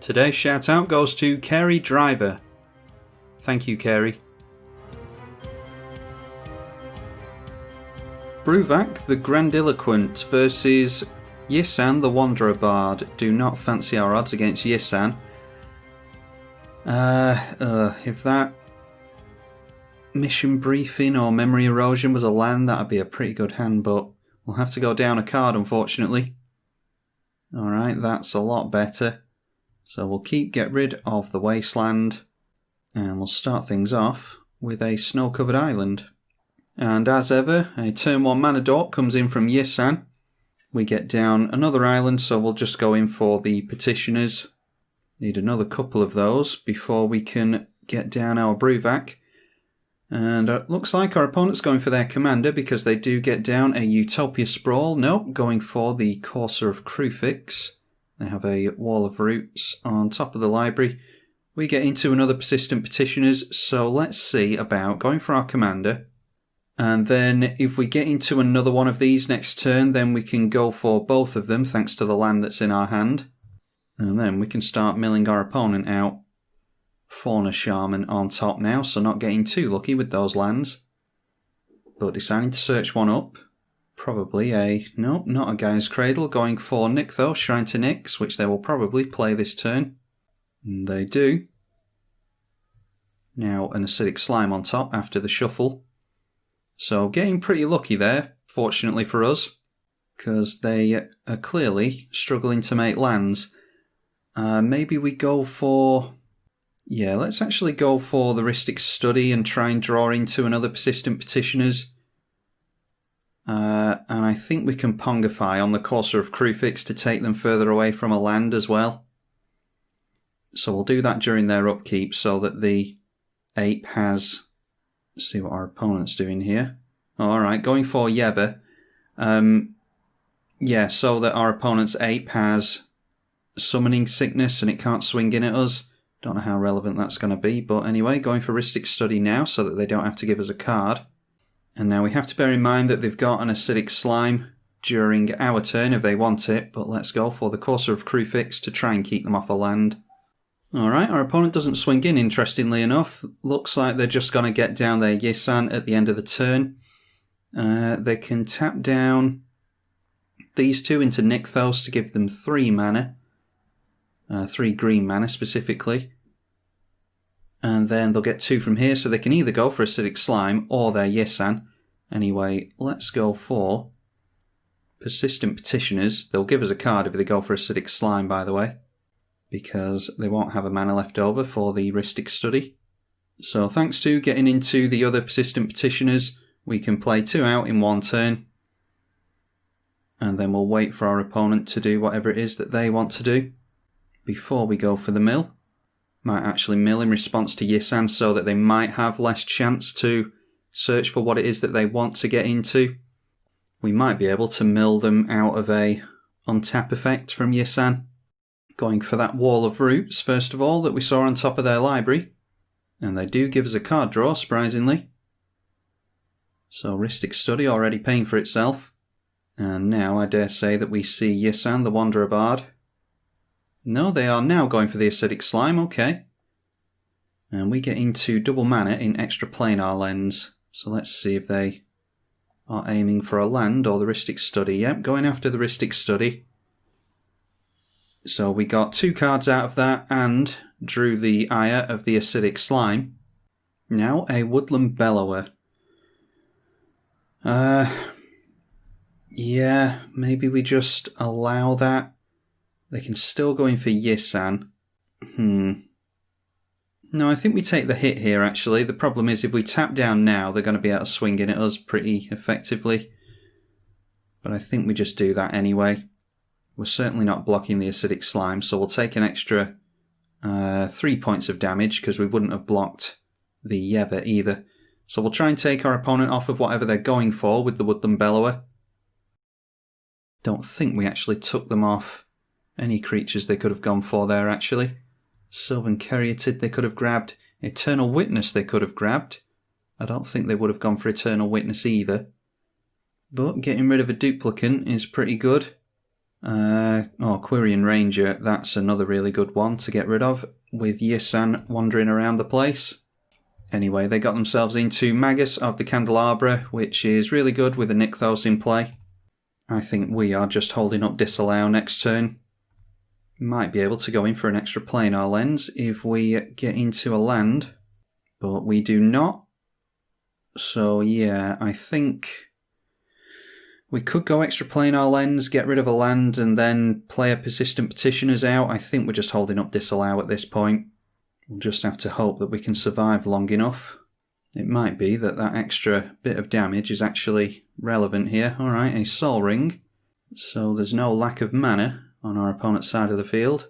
Today's shout out goes to Carey Driver. Thank you, Carey. Bruvac the Grandiloquent versus Yisan the Wanderer Bard. Do not fancy our odds against Yisan. If that mission briefing or memory erosion was a land, that'd be a pretty good hand, but we'll have to go down a card, unfortunately. Alright, that's a lot better. So we'll get rid of the wasteland, and we'll start things off with a snow-covered island. And as ever, a turn 1 mana dork comes in from Yisan. We get down another island, so we'll just go in for the petitioners. Need another couple of those before we can get down our Bruvac. And it looks like our opponent's going for their commander because they do get down a Utopia Sprawl. Nope, going for the Courser of Kruphix. They have a wall of roots on top of the library. We get into another persistent petitioners, so let's see about going for our commander. And then if we get into another one of these next turn, then we can go for both of them thanks to the land that's in our hand. And then we can start milling our opponent out. Fauna Shaman on top now, so not getting too lucky with those lands. But deciding to search one up. Probably nope, not a Gaia's Cradle. Going for Nick though, Shrine to Nyx, which they will probably play this turn. And they do. Now an Acidic Slime on top after the shuffle. So getting pretty lucky there, fortunately for us. Because they are clearly struggling to make lands. Maybe we go for... Yeah, let's actually go for the Rhystic Study and try and draw into another Persistent Petitioners. And I think we can Pongify on the Courser of Kruphix to take them further away from a land as well. So we'll do that during their upkeep so that the ape has... Let's see what our opponent's doing here. Alright, going for Yeva. Yeah, so that our opponent's ape has Summoning Sickness and it can't swing in at us. Don't know how relevant that's going to be, but anyway, going for Rhystic Study now so that they don't have to give us a card. And now we have to bear in mind that they've got an Acidic Slime during our turn if they want it, but let's go for the Courser of Kruphix to try and keep them off a land. Alright, our opponent doesn't swing in, interestingly enough. Looks like they're just going to get down their Yisan at the end of the turn. They can tap down these two into Nykthos to give them 3 mana. 3 green mana specifically. And then they'll get 2 from here, so they can either go for Acidic Slime or their Yisan. Anyway, let's go for Persistent Petitioners. They'll give us a card if they go for Acidic Slime, by the way, because they won't have a mana left over for the Rhystic Study. So thanks to getting into the other Persistent Petitioners, we can play 2 out in 1 turn. And then we'll wait for our opponent to do whatever it is that they want to do before we go for the mill. Might actually mill in response to Yisan so that they might have less chance to search for what it is that they want to get into. We might be able to mill them out of a untap effect from Yisan. Going for that wall of roots, first of all, that we saw on top of their library. And they do give us a card draw, surprisingly. So Rhystic Study already paying for itself. And now I dare say that we see Yisan the Wanderer Bard. No, they are now going for the Acidic Slime, okay. And we get into double mana in Extra Planar Lens. So let's see if they are aiming for a land or the Rhystic Study. Yep, going after the Rhystic Study. So we got 2 cards out of that and drew the Ire of the Acidic Slime. Now a Woodland Bellower. Yeah, maybe we just allow that. They can still go in for Yisan. No, I think we take the hit here, actually. The problem is if we tap down now, they're going to be able to swing in at us pretty effectively. But I think we just do that anyway. We're certainly not blocking the Acidic Slime, so we'll take an extra 3 points of damage, because we wouldn't have blocked the Yeva either. So we'll try and take our opponent off of whatever they're going for with the Woodland Bellower. Don't think we actually took them off any creatures they could have gone for there, actually. Sylvan Caryatid they could have grabbed. Eternal Witness they could have grabbed. I don't think they would have gone for Eternal Witness either. But getting rid of a duplicant is pretty good. Quirion Ranger, that's another really good one to get rid of, with Yisan wandering around the place. Anyway, they got themselves into Magus of the Candelabra, which is really good with a Nykthos in play. I think we are just holding up Disallow next turn. Might be able to go in for an extra planar lens if we get into a land, but we do not. So yeah, I think we could go extra planar lens, get rid of a land, and then play a Persistent Petitioners out. I think we're just holding up Disallow at this point. We'll just have to hope that we can survive long enough. It might be that that extra bit of damage is actually relevant here. Alright, a Sol Ring. So there's no lack of mana on our opponent's side of the field.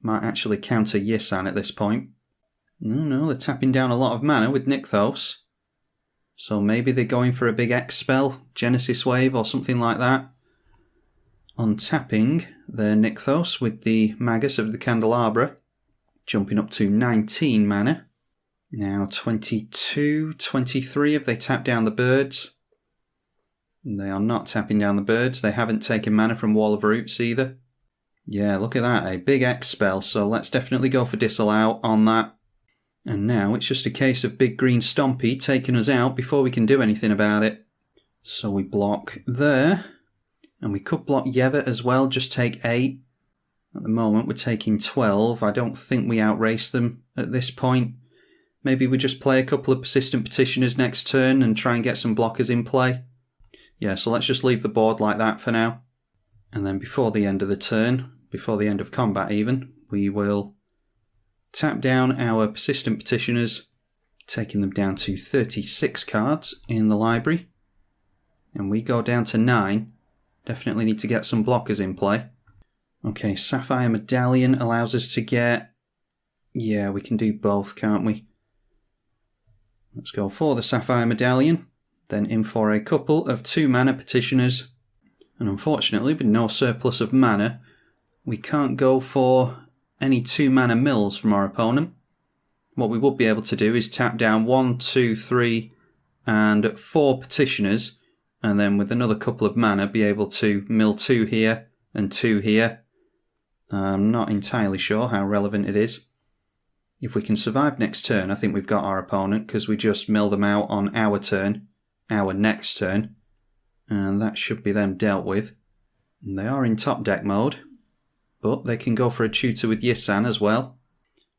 Might actually counter Yisan at this point. No, they're tapping down a lot of mana with Nykthos. So maybe they're going for a big X spell, Genesis Wave or something like that. Untapping their Nykthos with the Magus of the Candelabra. Jumping up to 19 mana. Now 22, 23 if they tap down the birds. They are not tapping down the birds. They haven't taken mana from Wall of Roots either. Yeah, look at that, a big X spell. So let's definitely go for Disallow on that. And now it's just a case of Big Green Stompy taking us out before we can do anything about it. So we block there. And we could block Yeva as well, just take 8. At the moment we're taking 12. I don't think we outrace them at this point. Maybe we just play a couple of Persistent Petitioners next turn and try and get some blockers in play. Yeah, so let's just leave the board like that for now. And then before the end of the turn, before the end of combat even, we will tap down our Persistent Petitioners, taking them down to 36 cards in the library. And we go down to 9. Definitely need to get some blockers in play. Okay, Sapphire Medallion allows us to get... Yeah, we can do both, can't we? Let's go for the Sapphire Medallion, then in for a couple of 2 mana Petitioners. And unfortunately, with no surplus of mana, we can't go for any 2 mana mills from our opponent. What we would be able to do is tap down 1, 2, 3 and 4 Petitioners, and then with another couple of mana be able to mill 2 here and 2 here. I'm not entirely sure how relevant it is. If we can survive next turn, I think we've got our opponent, because we just mill them out on our turn, our next turn, and that should be them dealt with. And they are in top deck mode, but they can go for a tutor with Yisan as well.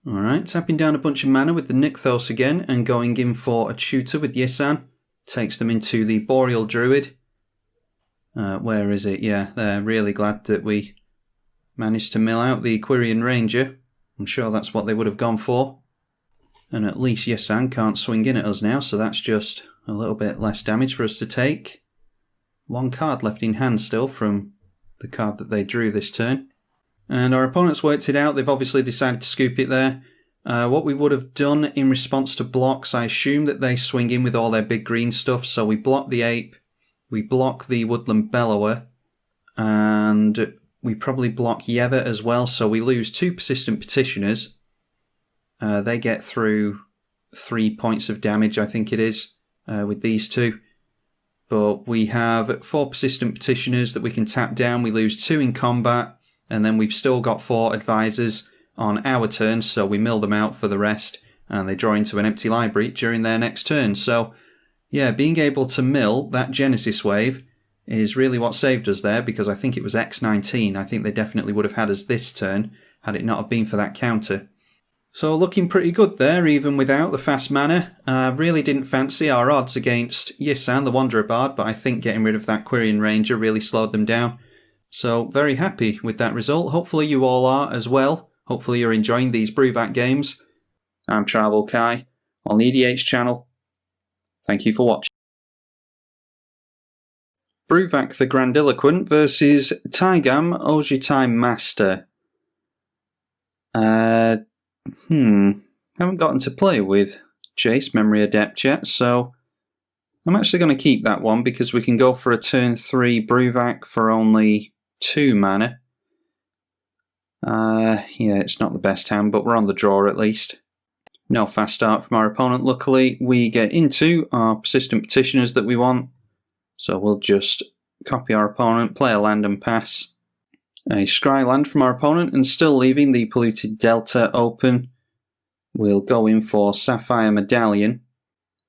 Alright, tapping down a bunch of mana with the Nykthos again, and going in for a tutor with Yisan. Takes them into the Boreal Druid. Where is it? Yeah, they're really glad that we managed to mill out the Quirion Ranger. I'm sure that's what they would have gone for. And at least Yisan can't swing in at us now, so that's just a little bit less damage for us to take. 1 card left in hand still from the card that they drew this turn. And our opponents worked it out. They've obviously decided to scoop it there. What we would have done in response to blocks, I assume that they swing in with all their big green stuff. So we block the Ape, we block the Woodland Bellower, and we probably block Yeva as well. So we lose 2 Persistent Petitioners. They get through 3 points of damage, I think it is, with these 2. But we have 4 Persistent Petitioners that we can tap down. We lose 2 in combat, and then we've still got 4 Advisors on our turn, so we mill them out for the rest, and they draw into an empty library during their next turn. So, yeah, being able to mill that Genesis Wave is really what saved us there, because I think it was X19. I think they definitely would have had us this turn, had it not have been for that counter. So looking pretty good there, even without the fast mana. Really didn't fancy our odds against Yisan, the Wanderer Bard, but I think getting rid of that Quirion Ranger really slowed them down. So very happy with that result. Hopefully you all are as well. Hopefully you're enjoying these Bruvac games. I'm tribalkai on the EDH channel. Thank you for watching. Bruvac the Grandiloquent versus Taigam Ojutai Master. Haven't gotten to play with Jace, Memory Adept yet, so I'm actually going to keep that one because we can go for a turn 3 Bruvac for only 2 mana. Yeah, it's not the best hand, but we're on the draw at least. No fast start from our opponent, luckily. We get into our Persistent Petitioners that we want, so we'll just copy our opponent, play a land and pass. A scry land from our opponent, and still leaving the Polluted Delta open. We'll go in for Sapphire Medallion,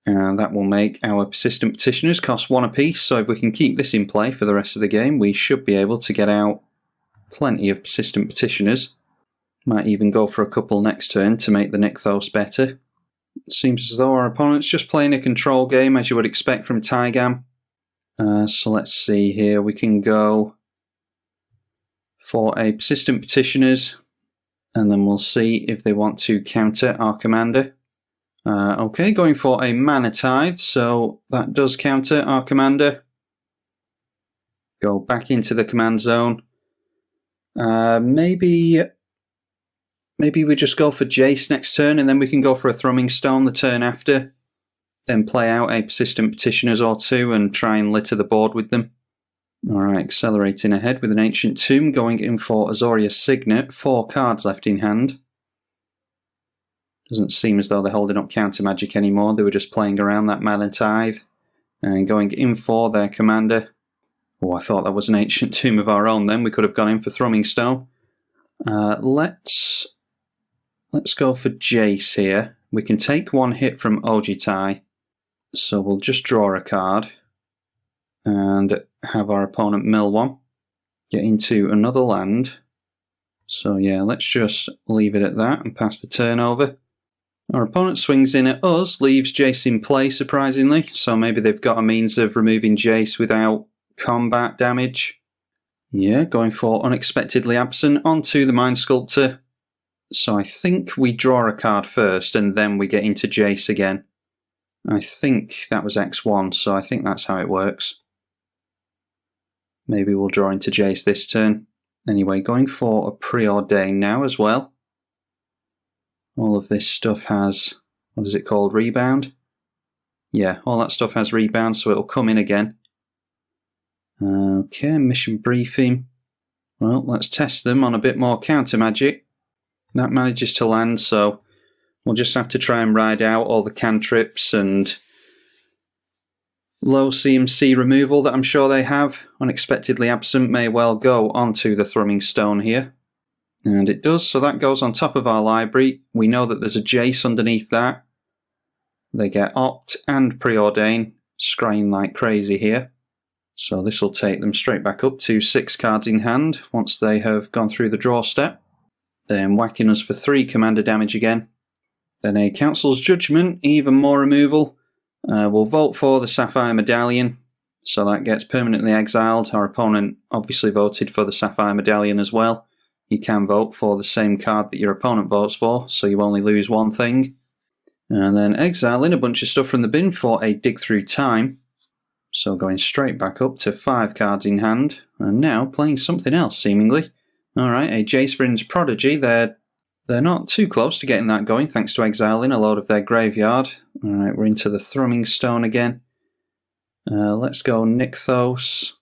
and that will make our Persistent Petitioners cost 1 apiece, so if we can keep this in play for the rest of the game, we should be able to get out plenty of Persistent Petitioners. Might even go for a couple next turn to make the Nykthos better. It seems as though our opponent's just playing a control game, as you would expect from Taigam. So let's see here, we can go for a Persistent Petitioners, and then we'll see if they want to counter our commander. Okay, going for a Mana Tithe, so that does counter our commander. Go back into the command zone. Maybe we just go for Jace next turn, and then we can go for a Thrumming Stone the turn after. Then play out a Persistent Petitioners or 2 and try and litter the board with them. Alright, accelerating ahead with an Ancient Tomb, going in for Azoria Signet, 4 cards left in hand. Doesn't seem as though they're holding up counter magic anymore, they were just playing around that Mana Tithe. And going in for their commander. Oh, I thought that was an Ancient Tomb of our own then, we could have gone in for Thrumming Stone. Let's go for Jace here. We can take 1 hit from Ojutai, so we'll just draw a card and have our opponent mill 1. Get into another land. So yeah, let's just leave it at that and pass the turn over. Our opponent swings in at us, leaves Jace in play surprisingly, so maybe they've got a means of removing Jace without combat damage. Yeah, going for Unexpectedly Absent onto the Mind Sculptor. So I think we draw a card first and then we get into Jace again. I think that was X1, so I think that's how it works. Maybe we'll draw into Jace this turn. Anyway, going for a Preordain now as well. All of this stuff has, what is it called, Rebound? Yeah, all that stuff has Rebound, so it'll come in again. Okay, Mission Briefing. Well, let's test them on a bit more counter magic. That manages to land, so we'll just have to try and ride out all the cantrips and low CMC removal that I'm sure they have. Unexpectedly Absent may well go onto the Thrumming Stone here. And it does, so that goes on top of our library. We know that there's a Jace underneath that. They get Opt and Preordain, scrying like crazy here. So this will take them straight back up to 6 cards in hand once they have gone through the draw step. Then whacking us for 3 commander damage again. Then a Council's Judgment, even more removal. We'll vote for the Sapphire Medallion, so that gets permanently exiled. Our opponent obviously voted for the Sapphire Medallion as well. You can vote for the same card that your opponent votes for, so you only lose 1 thing. And then exiling a bunch of stuff from the bin for a Dig Through Time. So going straight back up to 5 cards in hand, and now playing something else seemingly. Alright, a Jace Vryn's Prodigy. They're not too close to getting that going thanks to exiling a load of their graveyard. Alright, we're into the Thrumming Stone again. Let's go Nykthos.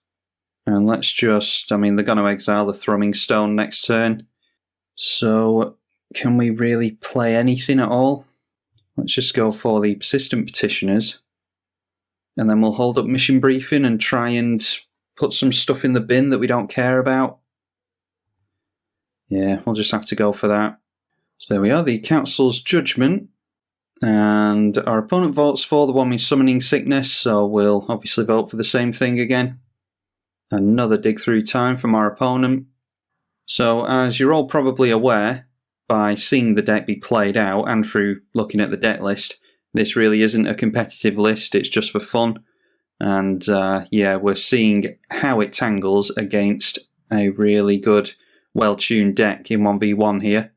And let's just, they're going to exile the Thrumming Stone next turn. So, can we really play anything at all? Let's just go for the Persistent Petitioners. And then we'll hold up Mission Briefing and try and put some stuff in the bin that we don't care about. Yeah, we'll just have to go for that. So there we are, the Council's Judgment. And our opponent votes for the one with Summoning Sickness, so we'll obviously vote for the same thing again. Another Dig Through Time from our opponent. So as you're all probably aware, by seeing the deck be played out and through looking at the deck list, this really isn't a competitive list, it's just for fun. And yeah, we're seeing how it tangles against a really good, well-tuned deck in 1v1 here.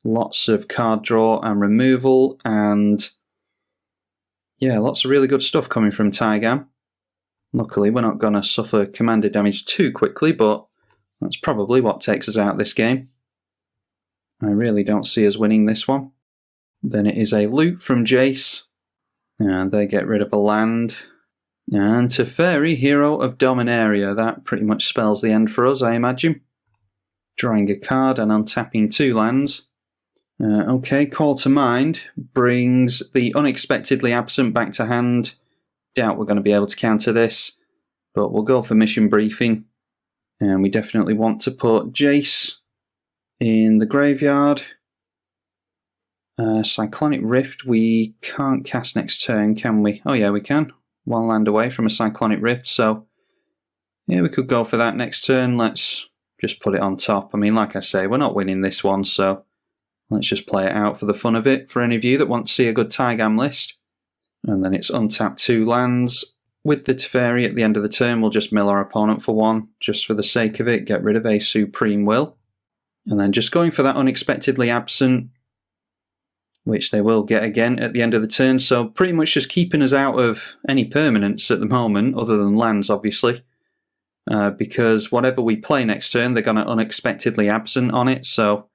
Lots of card draw and removal, and yeah, lots of really good stuff coming from Taigam. Luckily, we're not going to suffer commander damage too quickly, but that's probably what takes us out this game. I really don't see us winning this one. Then it is a loot from Jace, and they get rid of a land. And Teferi, Hero of Dominaria. That pretty much spells the end for us, I imagine. Drawing a card and untapping 2 lands. Okay, Call to Mind brings the Unexpectedly Absent back to hand. Doubt we're going to be able to counter this, but we'll go for Mission Briefing. And we definitely want to put Jace in the graveyard. Cyclonic Rift we can't cast next turn, can we? Oh yeah, we can. 1 land away from a Cyclonic Rift, so yeah, we could go for that next turn. Let's just put it on top. I mean, like I say, we're not winning this one, so let's just play it out for the fun of it, for any of you that want to see a good Taigam list. And then it's untap 2 lands. With the Teferi at the end of the turn, we'll just mill our opponent for 1, just for the sake of it, get rid of a Supreme Will. And then just going for that Unexpectedly Absent, which they will get again at the end of the turn. So pretty much just keeping us out of any permanents at the moment, other than lands, obviously. Because whatever we play next turn, they're going to Unexpectedly Absent on it. So,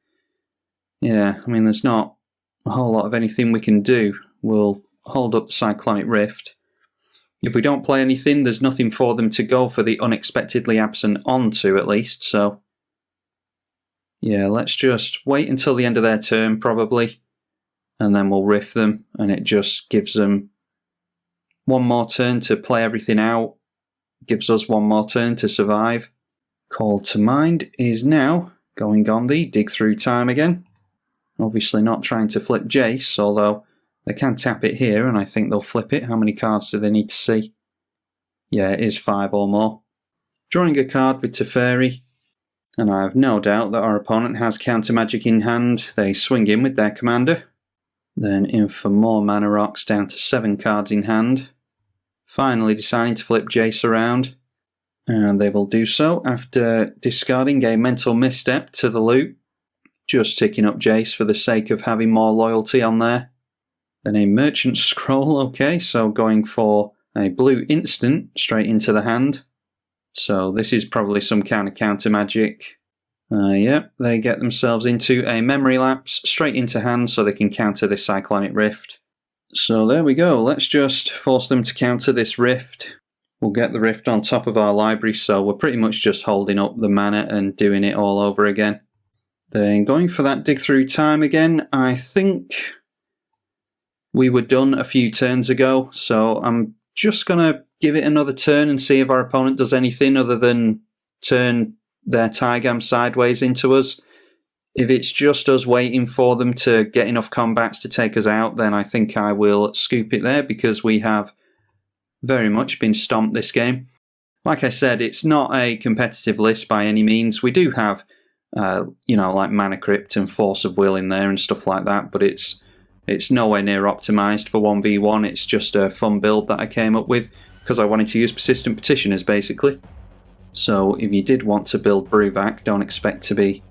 yeah, I mean, there's not a whole lot of anything we can do. We'll hold up the Cyclonic Rift. If we don't play anything, there's nothing for them to go for the Unexpectedly Absent onto, at least. So, yeah, let's just wait until the end of their turn, probably. And then we'll riff them, and it just gives them 1 more turn to play everything out. Gives us 1 more turn to survive. Call to Mind is now going on the dig through time again. Obviously not trying to flip Jace, although they can tap it here, and I think they'll flip it. How many cards do they need to see? Yeah, it is 5 or more. Drawing a card with Teferi, and I have no doubt that our opponent has counter magic in hand. They swing in with their commander. Then in for more mana rocks, down to 7 cards in hand. Finally deciding to flip Jace around. And they will do so after discarding a Mental Misstep to the loot. Just ticking up Jace for the sake of having more loyalty on there. Then a Merchant Scroll, okay, so going for a blue instant straight into the hand. So this is probably some kind of counter magic. Yep, they get themselves into a Memory Lapse straight into hand so they can counter this Cyclonic Rift. So there we go, let's just force them to counter this Rift. We'll get the Rift on top of our library, so we're pretty much just holding up the mana and doing it all over again. Then going for that dig through time again, I think we were done a few turns ago, so I'm just going to give it another turn and see if our opponent does anything other than turn their Taigam sideways into us. If it's just us waiting for them to get enough combats to take us out, then I think I will scoop it there, because we have very much been stomped this game. Like I said, it's not a competitive list by any means. We do have, like Mana Crypt and Force of Will in there and stuff like that, but it's nowhere near optimised for 1v1. It's just a fun build that I came up with because I wanted to use Persistent Petitioners, basically. So if you did want to build Bruvac, don't expect to be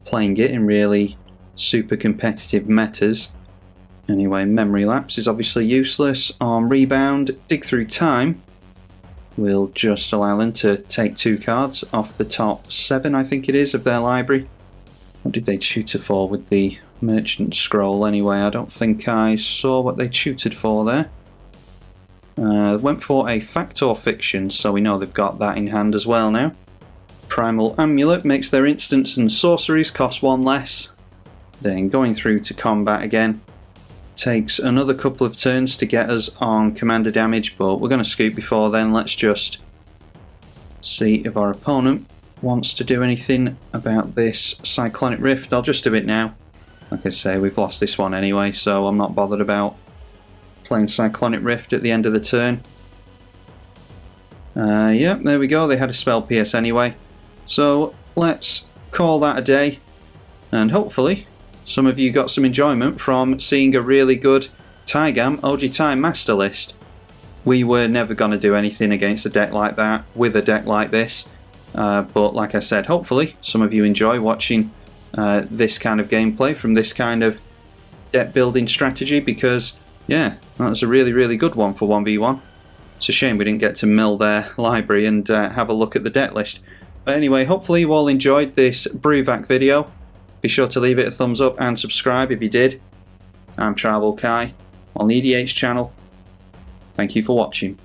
playing it in really super competitive metas. Anyway, Memory Lapse is obviously useless. On Rebound, Dig Through Time will just allow them to take 2 cards off the top 7, I think it is, of their library. What did they tutor for with the Merchant Scroll anyway? I don't think I saw what they tutored for there. Went for a Fact or Fiction, so we know they've got that in hand as well now. Primal Amulet makes their instants and sorceries cost 1 less. Then going through to combat again. Takes another couple of turns to get us on commander damage, but we're going to scoop before then. Let's just see if our opponent wants to do anything about this Cyclonic Rift. I'll just do it now. Like I say, we've lost this one anyway, so I'm not bothered about playing Cyclonic Rift at the end of the turn. Yep, there we go. They had a Spell Pierce anyway. So let's call that a day. And hopefully some of you got some enjoyment from seeing a really good Taigam Ojutai Master List. We were never going to do anything against a deck like that with a deck like this. But like I said, hopefully some of you enjoy watching this kind of gameplay from this kind of deck building strategy, because yeah, that was a really, really good one for 1v1. It's a shame we didn't get to mill their library and have a look at the deck list. But anyway, hopefully you all enjoyed this Bruvac video. Be sure to leave it a thumbs up and subscribe if you did. I'm tribalkai on the EDH channel. Thank you for watching.